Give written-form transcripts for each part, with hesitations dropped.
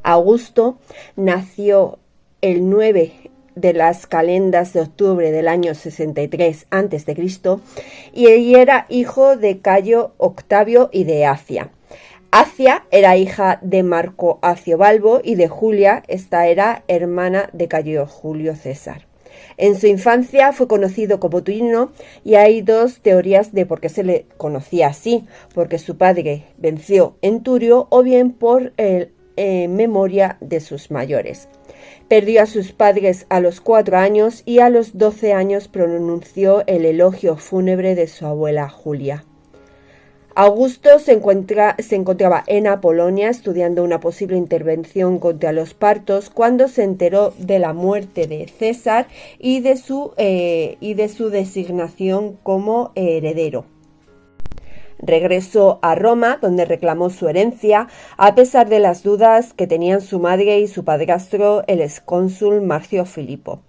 Augusto nació el 9 de las calendas de octubre del año 63 a.C. y era hijo de Cayo Octavio y de Acia. Acia era hija de Marco Acio Balbo y de Julia, esta era hermana de Cayo Julio César. En su infancia fue conocido como Turino y hay dos teorías de por qué se le conocía así, porque su padre venció en Turio o bien por memoria de sus mayores. Perdió a sus padres a los 4 años y a los 12 años pronunció el elogio fúnebre de su abuela Julia. Augusto se encontraba en Apolonia estudiando una posible intervención contra los partos cuando se enteró de la muerte de César y de su designación como heredero. Regresó a Roma, donde reclamó su herencia, a pesar de las dudas que tenían su madre y su padrastro, el excónsul Marcio Filipo.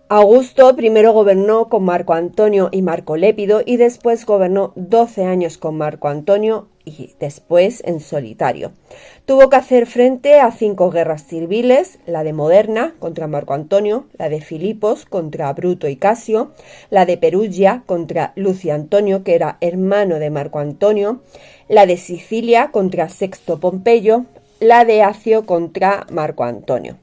Augusto primero gobernó con Marco Antonio y Marco Lépido y después gobernó 12 años con Marco Antonio y después en solitario. Tuvo que hacer frente a 5 guerras civiles, la de Moderna contra Marco Antonio, la de Filipos contra Bruto y Casio, la de Perugia contra Lucio Antonio, que era hermano de Marco Antonio, la de Sicilia contra Sexto Pompeyo, la de Acio contra Marco Antonio.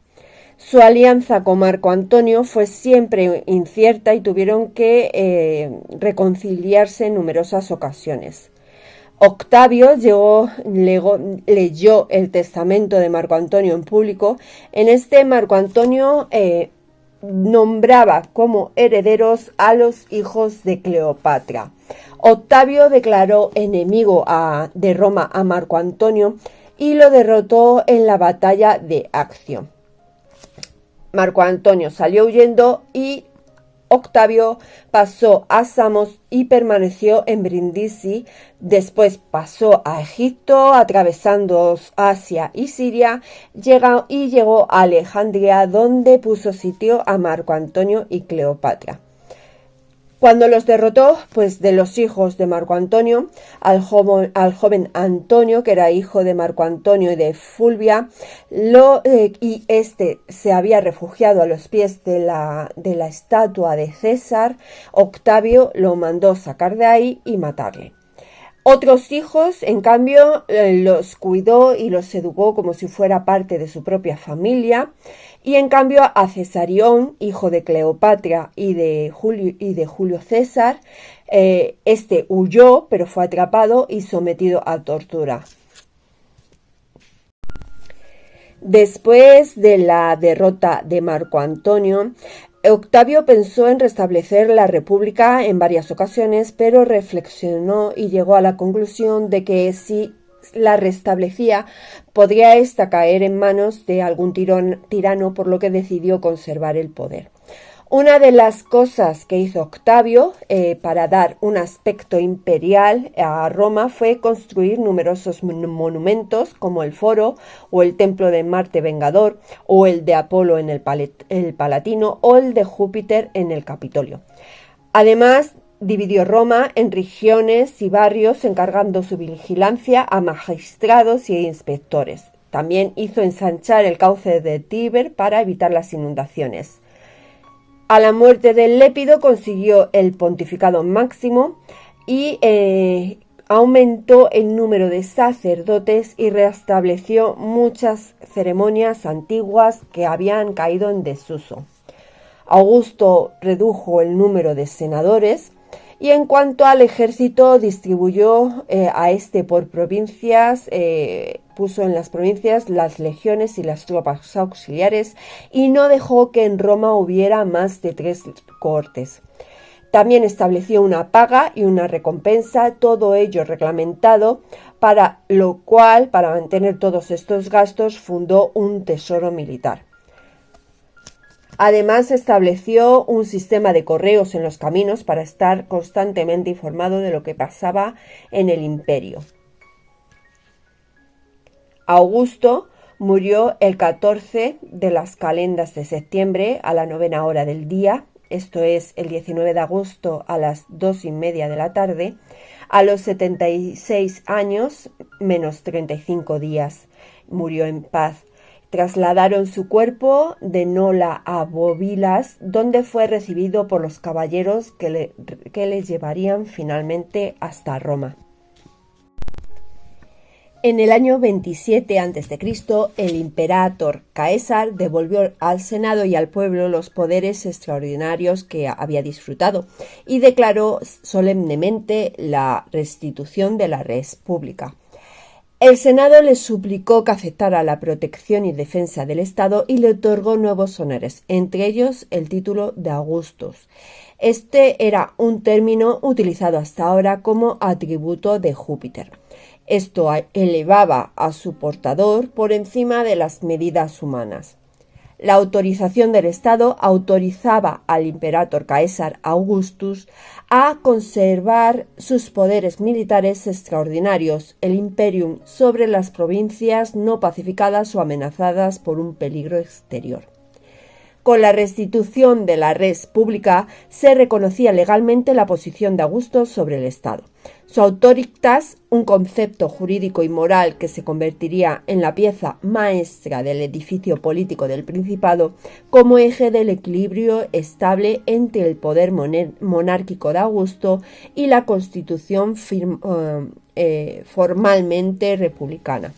Su alianza con Marco Antonio fue siempre incierta y tuvieron que reconciliarse en numerosas ocasiones. Octavio leyó el testamento de Marco Antonio en público. En este Marco Antonio nombraba como herederos a los hijos de Cleopatra. Octavio declaró enemigo de Roma a Marco Antonio y lo derrotó en la batalla de Accio. Marco Antonio salió huyendo y Octavio pasó a Samos y permaneció en Brindisi. Después pasó a Egipto, atravesando Asia y Siria, y llegó a Alejandría, donde puso sitio a Marco Antonio y Cleopatra. Cuando los derrotó, pues de los hijos de Marco Antonio, al joven Antonio, que era hijo de Marco Antonio y de Fulvia, y este se había refugiado a los pies de la estatua de César, Octavio lo mandó sacar de ahí y matarle. Otros hijos, en cambio, los cuidó y los educó como si fuera parte de su propia familia. Y en cambio a Cesarión, hijo de Cleopatra y de Julio César, este huyó, pero fue atrapado y sometido a tortura. Después de la derrota de Marco Antonio, Octavio pensó en restablecer la república en varias ocasiones, pero reflexionó y llegó a la conclusión de que si la restablecía, podría ésta caer en manos de algún tirano, por lo que decidió conservar el poder. Una de las cosas que hizo Octavio para dar un aspecto imperial a Roma fue construir numerosos monumentos como el Foro o el Templo de Marte Vengador o el de Apolo en el Palatino o el de Júpiter en el Capitolio. Además, dividió Roma en regiones y barrios, encargando su vigilancia a magistrados y inspectores. También hizo ensanchar el cauce de Tíber para evitar las inundaciones. A la muerte de Lépido consiguió el pontificado máximo y aumentó el número de sacerdotes y restableció muchas ceremonias antiguas que habían caído en desuso. Augusto redujo el número de senadores y en cuanto al ejército distribuyó a este por provincias, puso en las provincias las legiones y las tropas auxiliares y no dejó que en Roma hubiera más de 3 cohortes. También estableció una paga y una recompensa, todo ello reglamentado, para lo cual, para mantener todos estos gastos, fundó un tesoro militar. Además, estableció un sistema de correos en los caminos para estar constantemente informado de lo que pasaba en el imperio. Augusto murió el 14 de las calendas de septiembre a la 9ª hora del día, esto es el 19 de agosto a las 2:30 de la tarde, a los 76 años menos 35 días. Murió en paz. Trasladaron su cuerpo de Nola a Bovilas, donde fue recibido por los caballeros que le llevarían finalmente hasta Roma. En el año 27 a.C., el imperator Caesar devolvió al Senado y al pueblo los poderes extraordinarios que había disfrutado y declaró solemnemente la restitución de la res pública. El Senado le suplicó que aceptara la protección y defensa del Estado y le otorgó nuevos honores, entre ellos el título de Augustus. Este era un término utilizado hasta ahora como atributo de Júpiter. Esto elevaba a su portador por encima de las medidas humanas. La autorización del Estado autorizaba al imperator Caesar Augustus a conservar sus poderes militares extraordinarios, el imperium, sobre las provincias no pacificadas o amenazadas por un peligro exterior. Con la restitución de la res pública se reconocía legalmente la posición de Augusto sobre el Estado. Su autoritas, un concepto jurídico y moral que se convertiría en la pieza maestra del edificio político del Principado, como eje del equilibrio estable entre el poder monárquico de Augusto y la constitución formalmente republicana.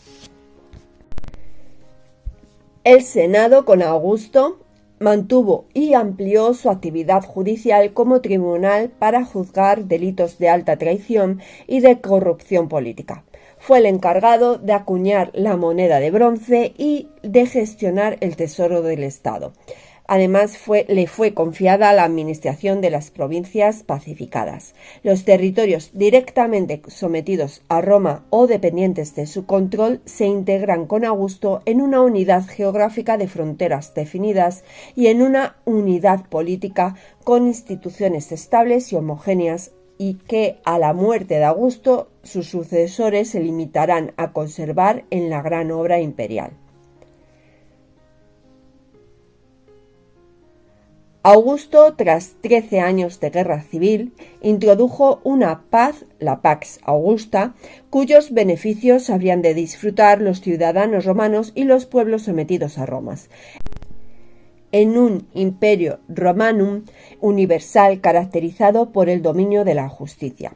El Senado con Augusto mantuvo y amplió su actividad judicial como tribunal para juzgar delitos de alta traición y de corrupción política. Fue el encargado de acuñar la moneda de bronce y de gestionar el tesoro del Estado. Además, le fue confiada la administración de las provincias pacificadas. Los territorios directamente sometidos a Roma o dependientes de su control se integran con Augusto en una unidad geográfica de fronteras definidas y en una unidad política con instituciones estables y homogéneas, y que a la muerte de Augusto sus sucesores se limitarán a conservar en la gran obra imperial. Augusto, tras 13 años de guerra civil, introdujo una paz, la Pax Augusta, cuyos beneficios habrían de disfrutar los ciudadanos romanos y los pueblos sometidos a Roma, en un imperio romanum universal caracterizado por el dominio de la justicia.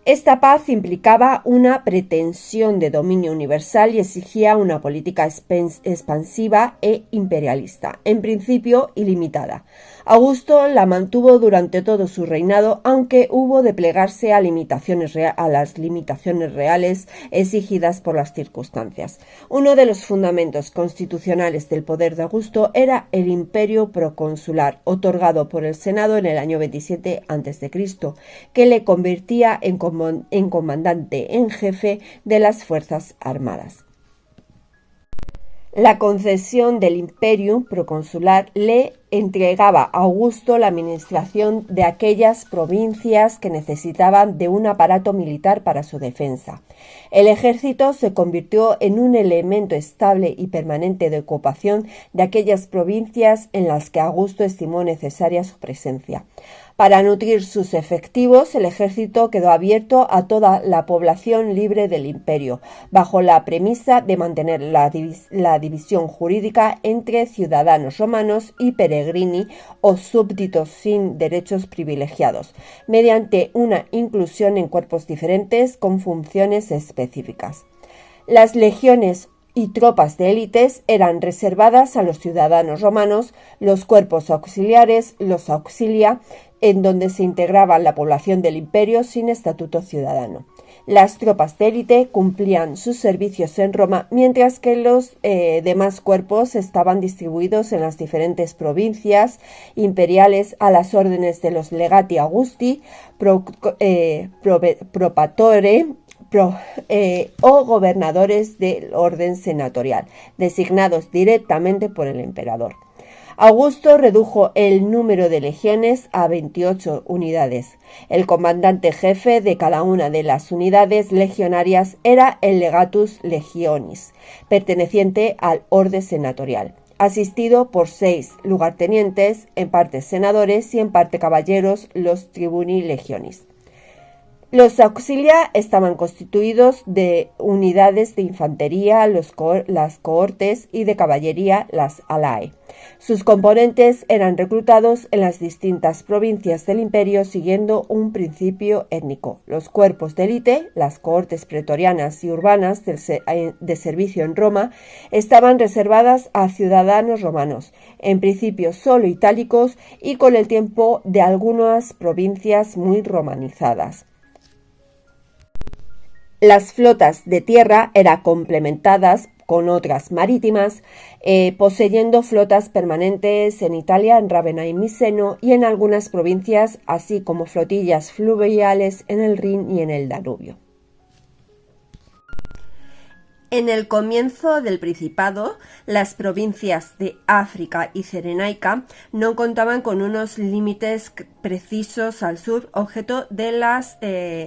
Esta paz implicaba una pretensión de dominio universal y exigía una política expansiva e imperialista, en principio ilimitada. Augusto la mantuvo durante todo su reinado, aunque hubo de plegarse a las limitaciones reales exigidas por las circunstancias. Uno de los fundamentos constitucionales del poder de Augusto era el imperio proconsular, otorgado por el Senado en el año 27 a.C., que le convertía en comandante en jefe de las fuerzas armadas. La concesión del imperium proconsular le entregaba a Augusto la administración de aquellas provincias que necesitaban de un aparato militar para su defensa. El ejército se convirtió en un elemento estable y permanente de ocupación de aquellas provincias en las que Augusto estimó necesaria su presencia. Para nutrir sus efectivos, el ejército quedó abierto a toda la población libre del imperio, bajo la premisa de mantener la división jurídica entre ciudadanos romanos y peregrini o súbditos sin derechos privilegiados, mediante una inclusión en cuerpos diferentes con funciones específicas. Las legiones y tropas de élites eran reservadas a los ciudadanos romanos, los cuerpos auxiliares, los auxilia, en donde se integraba la población del imperio sin estatuto ciudadano. Las tropas de élite cumplían sus servicios en Roma, mientras que los demás cuerpos estaban distribuidos en las diferentes provincias imperiales a las órdenes de los legati Augusti, propatore, o gobernadores del orden senatorial, designados directamente por el emperador. Augusto redujo el número de legiones a 28 unidades. El comandante jefe de cada una de las unidades legionarias era el legatus legionis, perteneciente al orden senatorial, asistido por 6 lugartenientes, en parte senadores y en parte caballeros, los tribuni legionis. Los auxilia estaban constituidos de unidades de infantería, las cohortes, y de caballería, las alae. Sus componentes eran reclutados en las distintas provincias del imperio siguiendo un principio étnico. Los cuerpos de élite, las cohortes pretorianas y urbanas de servicio en Roma, estaban reservadas a ciudadanos romanos, en principio solo itálicos y con el tiempo de algunas provincias muy romanizadas. Las flotas de tierra eran complementadas con otras marítimas, poseyendo flotas permanentes en Italia, en Rávena y Miseno, y en algunas provincias, así como flotillas fluviales en el Rin y en el Danubio. En el comienzo del Principado, las provincias de África y Cirenaica no contaban con unos límites precisos al sur, objeto de las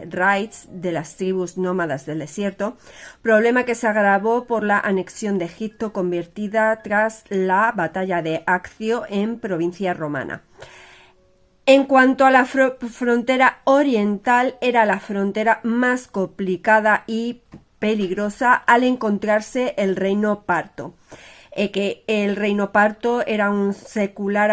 raids de las tribus nómadas del desierto, problema que se agravó por la anexión de Egipto convertida tras la batalla de Accio en provincia romana. En cuanto a la frontera oriental, era la frontera más complicada y peligrosa al encontrarse el reino parto, que el reino parto era un secular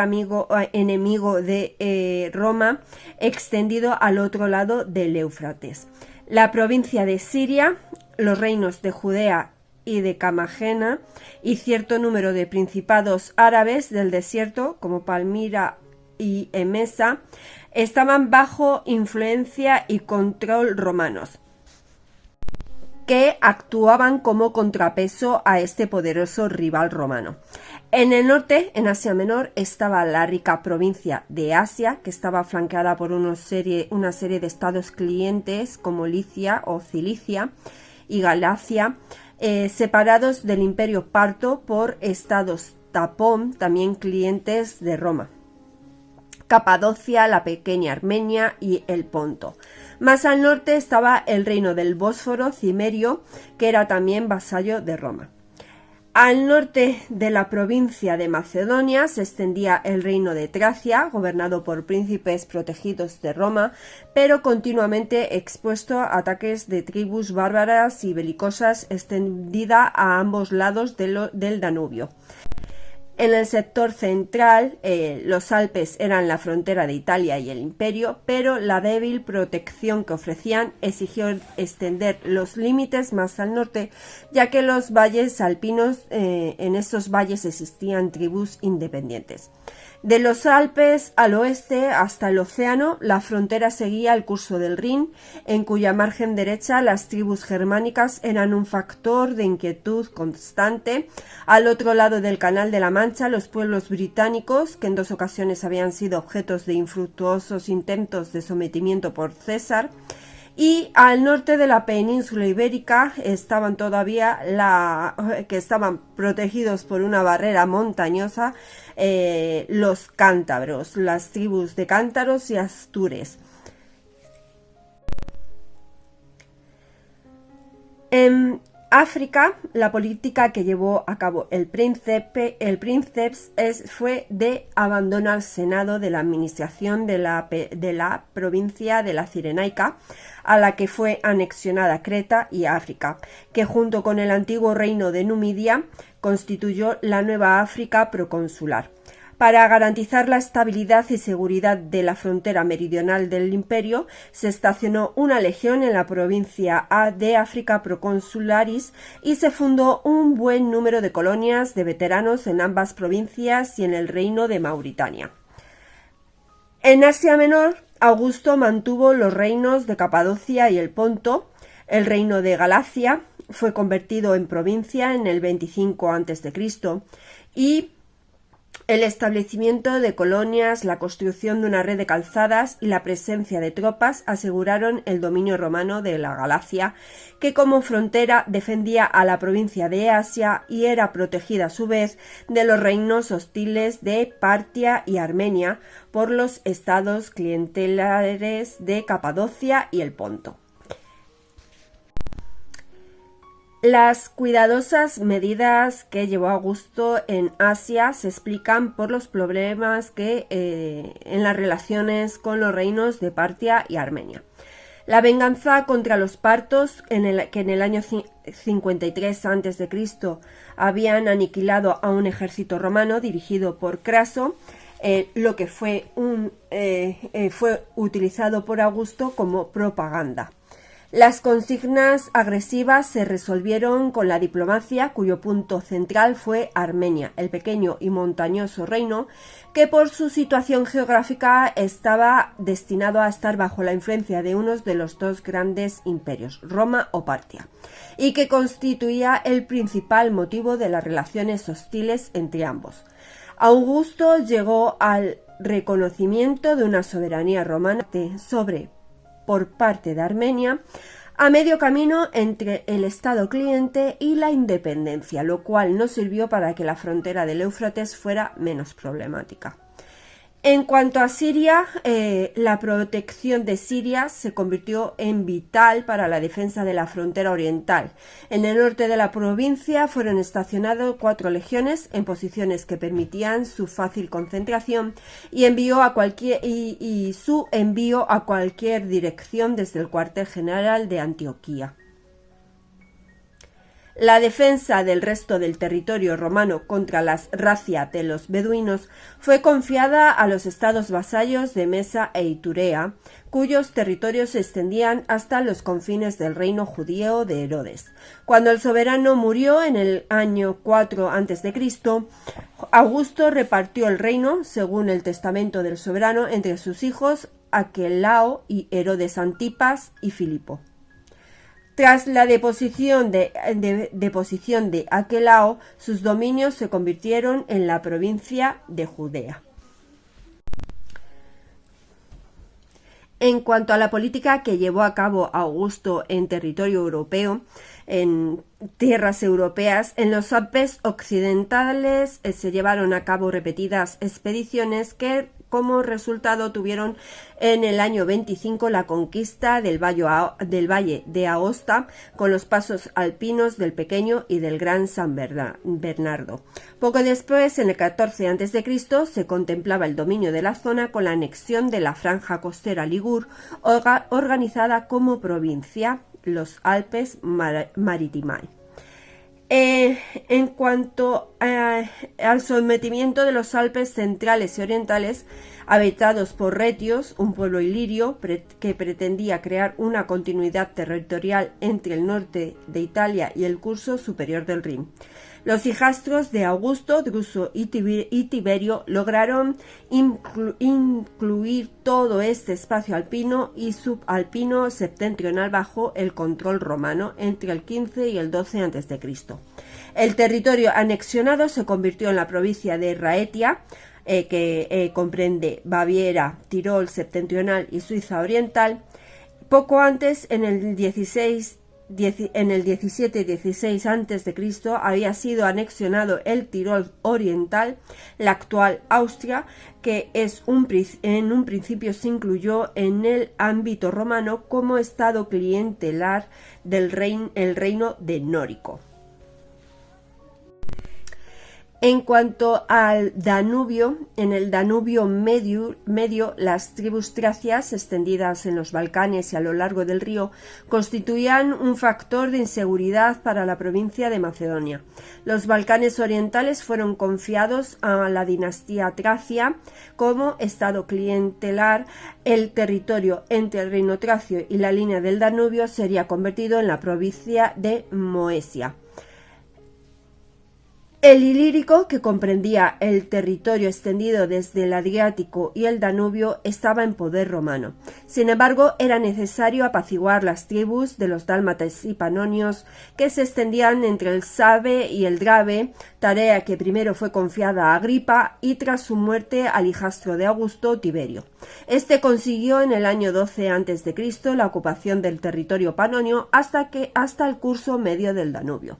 enemigo de Roma, extendido al otro lado del Éufrates. La provincia de Siria, los reinos de Judea y de Comagena y cierto número de principados árabes del desierto, como Palmira y Emesa, estaban bajo influencia y control romanos, que actuaban como contrapeso a este poderoso rival romano. En el norte, en Asia Menor, estaba la rica provincia de Asia, que estaba flanqueada por una serie de estados clientes como Licia o Cilicia y Galacia, separados del imperio parto por estados tapón, también clientes de Roma. Capadocia, la pequeña Armenia y el Ponto. Más al norte estaba el reino del Bósforo, Cimerio, que era también vasallo de Roma. Al norte de la provincia de Macedonia se extendía el reino de Tracia, gobernado por príncipes protegidos de Roma, pero continuamente expuesto a ataques de tribus bárbaras y belicosas, extendida a ambos lados del Danubio. En el sector central, los Alpes eran la frontera de Italia y el imperio, pero la débil protección que ofrecían exigió extender los límites más al norte, ya que los valles alpinos, en estos valles existían tribus independientes. De los Alpes al oeste hasta el océano, la frontera seguía el curso del Rin, en cuya margen derecha las tribus germánicas eran un factor de inquietud constante. Al otro lado del Canal de la Mancha, los pueblos británicos, que en 2 ocasiones habían sido objetos de infructuosos intentos de sometimiento por César, y al norte de la península ibérica estaban protegidos por una barrera montañosa, los cántabros, las tribus de cántaros y astures. En África, la política que llevó a cabo el princeps fue de abandono al Senado de la administración de la provincia de la Cirenaica, a la que fue anexionada Creta y África, que junto con el antiguo reino de Numidia constituyó la nueva África proconsular. Para garantizar la estabilidad y seguridad de la frontera meridional del imperio, se estacionó una legión en la provincia de África Proconsularis y se fundó un buen número de colonias de veteranos en ambas provincias y en el reino de Mauritania. En Asia Menor, Augusto mantuvo los reinos de Capadocia y el Ponto. El reino de Galacia fue convertido en provincia en el 25 a.C. y el establecimiento de colonias, la construcción de una red de calzadas y la presencia de tropas aseguraron el dominio romano de la Galacia, que como frontera defendía a la provincia de Asia y era protegida a su vez de los reinos hostiles de Partia y Armenia por los estados clientelares de Capadocia y el Ponto. Las cuidadosas medidas que llevó Augusto en Asia se explican por los problemas que en las relaciones con los reinos de Partia y Armenia. La venganza contra los partos, que en el año 53 a.C. habían aniquilado a un ejército romano dirigido por Craso, lo que fue utilizado por Augusto como propaganda. Las consignas agresivas se resolvieron con la diplomacia, cuyo punto central fue Armenia, el pequeño y montañoso reino que por su situación geográfica estaba destinado a estar bajo la influencia de uno de los dos grandes imperios, Roma o Partia, y que constituía el principal motivo de las relaciones hostiles entre ambos. Augusto llegó al reconocimiento de una soberanía romana por parte de Armenia, a medio camino entre el Estado cliente y la independencia, lo cual no sirvió para que la frontera del Éufrates fuera menos problemática. En cuanto a Siria, la protección de Siria se convirtió en vital para la defensa de la frontera oriental. En el norte de la provincia fueron estacionadas 4 legiones en posiciones que permitían su fácil concentración y su envío a cualquier dirección desde el cuartel general de Antioquía. La defensa del resto del territorio romano contra las razias de los beduinos fue confiada a los estados vasallos de Mesa e Iturea, cuyos territorios se extendían hasta los confines del reino judío de Herodes. Cuando el soberano murió en el año 4 a.C., Augusto repartió el reino, según el testamento del soberano, entre sus hijos Aquelao y Herodes Antipas y Filipo. Tras la deposición de Aquelao, sus dominios se convirtieron en la provincia de Judea. En cuanto a la política que llevó a cabo Augusto en territorio europeo, en tierras europeas, en los Alpes occidentales se llevaron a cabo repetidas expediciones que como resultado tuvieron en el año 25 la conquista del valle de Aosta con los pasos alpinos del Pequeño y del Gran San Bernardo. Poco después, en el 14 a.C., se contemplaba el dominio de la zona con la anexión de la franja costera Ligur, organizada como provincia, los Alpes Maritimae. En cuanto al sometimiento de los Alpes centrales y orientales, habitados por retios, un pueblo ilirio que pretendía crear una continuidad territorial entre el norte de Italia y el curso superior del Rin. Los hijastros de Augusto, Druso y Tiberio lograron incluir todo este espacio alpino y subalpino septentrional bajo el control romano entre el 15 y el 12 a.C. El territorio anexionado se convirtió en la provincia de Raetia, que comprende Baviera, Tirol septentrional y Suiza oriental. Poco antes, en el 17-16 a.C., había sido anexionado el Tirol oriental, la actual Austria, que en un principio se incluyó en el ámbito romano como estado clientelar del reino de Nórico. En cuanto al Danubio, en el Danubio medio, las tribus tracias extendidas en los Balcanes y a lo largo del río constituían un factor de inseguridad para la provincia de Macedonia. Los Balcanes orientales fueron confiados a la dinastía Tracia como estado clientelar. El territorio entre el reino tracio y la línea del Danubio sería convertido en la provincia de Moesia. El Ilírico, que comprendía el territorio extendido desde el Adriático y el Danubio, estaba en poder romano. Sin embargo, era necesario apaciguar las tribus de los dálmatas y panonios que se extendían entre el Save y el Drave, tarea que primero fue confiada a Agripa y tras su muerte al hijastro de Augusto, Tiberio. Este consiguió en el año 12 a.C. la ocupación del territorio panonio hasta el curso medio del Danubio.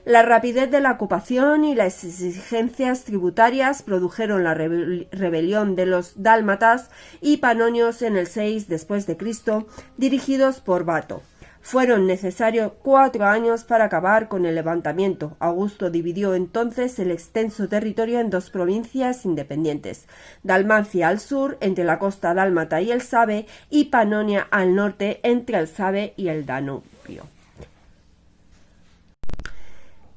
La rapidez de la ocupación y las exigencias tributarias produjeron la rebelión de los dálmatas y panonios en el 6 después de Cristo, dirigidos por Bato. Fueron necesarios 4 años para acabar con el levantamiento. Augusto dividió entonces el extenso territorio en 2 provincias independientes: Dalmacia al sur, entre la costa dálmata y el Save, y Panonia al norte, entre el Save y el Danubio.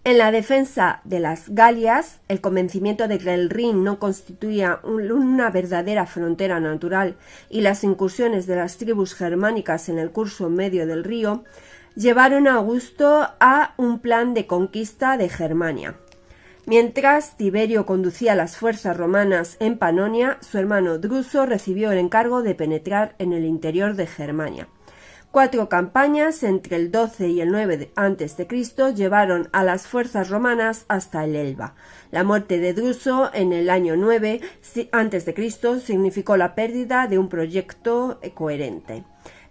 En la defensa de las Galias, el convencimiento de que el Rin no constituía una verdadera frontera natural y las incursiones de las tribus germánicas en el curso medio del río llevaron a Augusto a un plan de conquista de Germania. Mientras Tiberio conducía las fuerzas romanas en Panonia, su hermano Druso recibió el encargo de penetrar en el interior de Germania. 4 campañas entre el 12 y el 9 a.C. llevaron a las fuerzas romanas hasta el Elba. La muerte de Druso en el año 9 a.C. significó la pérdida de un proyecto coherente.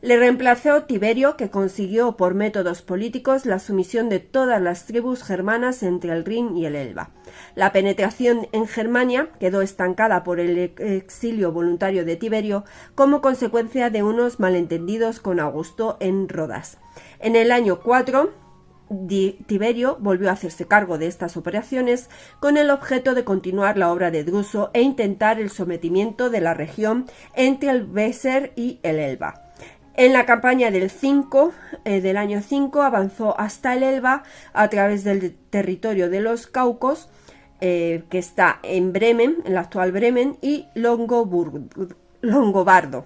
Le reemplazó Tiberio, que consiguió por métodos políticos la sumisión de todas las tribus germanas entre el Rin y el Elba. La penetración en Germania quedó estancada por el exilio voluntario de Tiberio como consecuencia de unos malentendidos con Augusto en Rodas. En el año 4, Tiberio volvió a hacerse cargo de estas operaciones con el objeto de continuar la obra de Druso e intentar el sometimiento de la región entre el Weser y el Elba. En la campaña del año 5 avanzó hasta el Elba a través del territorio de los Caucos, que está en Bremen, en la actual Bremen, y Longobardo,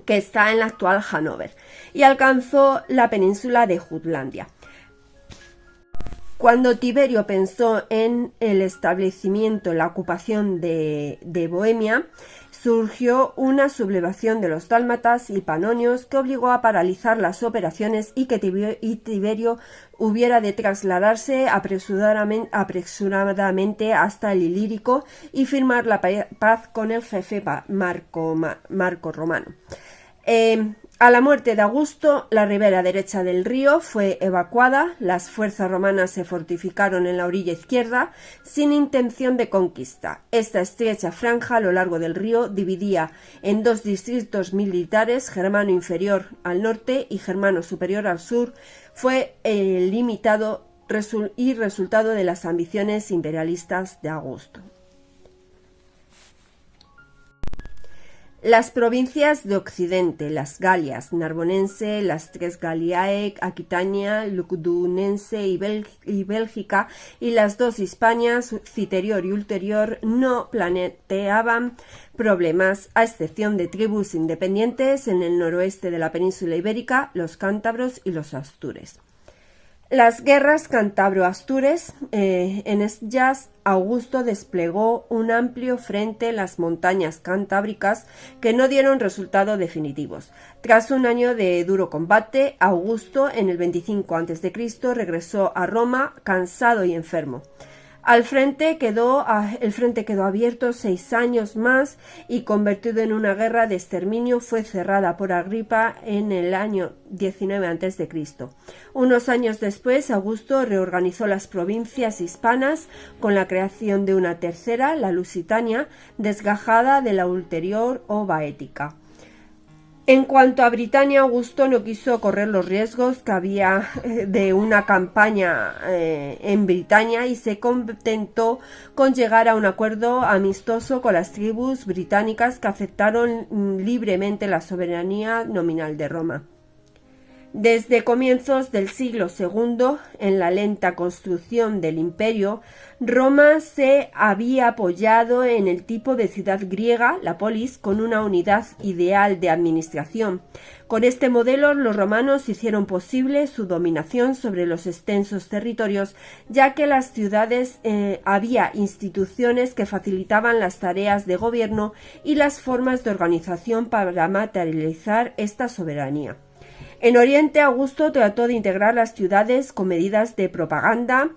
que está en la actual Hannover, y alcanzó la península de Jutlandia. Cuando Tiberio pensó en el establecimiento, la ocupación de Bohemia, surgió una sublevación de los dálmatas y panonios que obligó a paralizar las operaciones y que Tiberio hubiera de trasladarse apresuradamente hasta el Ilírico y firmar la paz con el jefe Marco Romano. A la muerte de Augusto, la ribera derecha del río fue evacuada, las fuerzas romanas se fortificaron en la orilla izquierda sin intención de conquista. Esta estrecha franja a lo largo del río dividía en 2 distritos militares, Germano Inferior al norte y Germano Superior al sur. Fue limitado y resultado de las ambiciones imperialistas de Augusto. Las provincias de Occidente, las Galias, Narbonense, las 3 Galliae, Aquitania, Lugdunense y Bélgica, y las 2 Hispanias, Citerior y Ulterior, no planteaban problemas, a excepción de tribus independientes en el noroeste de la península ibérica, los cántabros y los astures. Las guerras cántabro-astures, en ellas Augusto desplegó un amplio frente en las montañas cantábricas que no dieron resultados definitivos. Tras un año de duro combate, Augusto en el 25 a.C. regresó a Roma cansado y enfermo. El frente quedó abierto 6 años más y convertido en una guerra de exterminio. Fue cerrada por Agripa en el año 19 a.C. Unos años después, Augusto reorganizó las provincias hispanas con la creación de una tercera, la Lusitania, desgajada de la ulterior o Baética. En cuanto a Britania, Augusto no quiso correr los riesgos que había de una campaña en Britania y se contentó con llegar a un acuerdo amistoso con las tribus británicas que aceptaron libremente la soberanía nominal de Roma. Desde comienzos del siglo II, en la lenta construcción del imperio, Roma se había apoyado en el tipo de ciudad griega, la polis, con una unidad ideal de administración. Con este modelo, los romanos hicieron posible su dominación sobre los extensos territorios, ya que en las ciudades había instituciones que facilitaban las tareas de gobierno y las formas de organización para materializar esta soberanía. En Oriente, Augusto trató de integrar las ciudades con medidas de propaganda,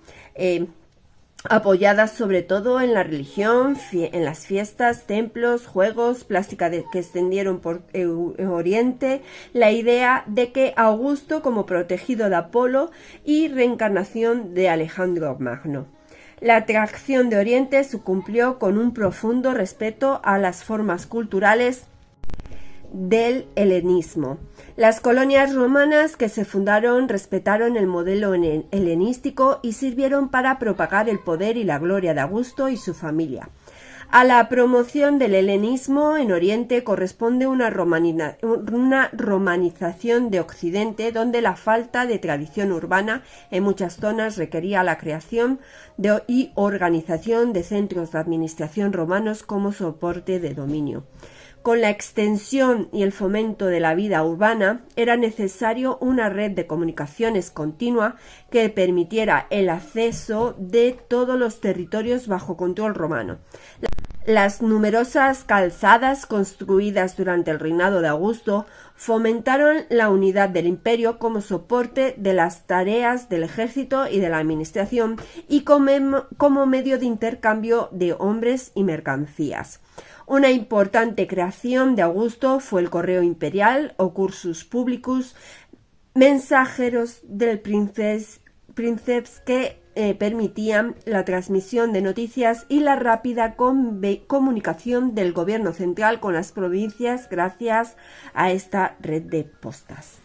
apoyadas sobre todo en la religión, en las fiestas, templos, juegos, plástica que extendieron por Oriente, la idea de que Augusto como protegido de Apolo y reencarnación de Alejandro Magno. La atracción de Oriente se cumplió con un profundo respeto a las formas culturales del helenismo. Las colonias romanas que se fundaron respetaron el modelo helenístico y sirvieron para propagar el poder y la gloria de Augusto y su familia. A la promoción del helenismo en Oriente corresponde una romanización de Occidente, donde la falta de tradición urbana en muchas zonas requería la creación y organización de centros de administración romanos como soporte de dominio. Con la extensión y el fomento de la vida urbana, era necesario una red de comunicaciones continua que permitiera el acceso de todos los territorios bajo control romano. Las numerosas calzadas construidas durante el reinado de Augusto fomentaron la unidad del imperio como soporte de las tareas del ejército y de la administración y como medio de intercambio de hombres y mercancías. Una importante creación de Augusto fue el correo imperial o cursus publicus, mensajeros del princeps que permitían la transmisión de noticias y la rápida comunicación del gobierno central con las provincias gracias a esta red de postas.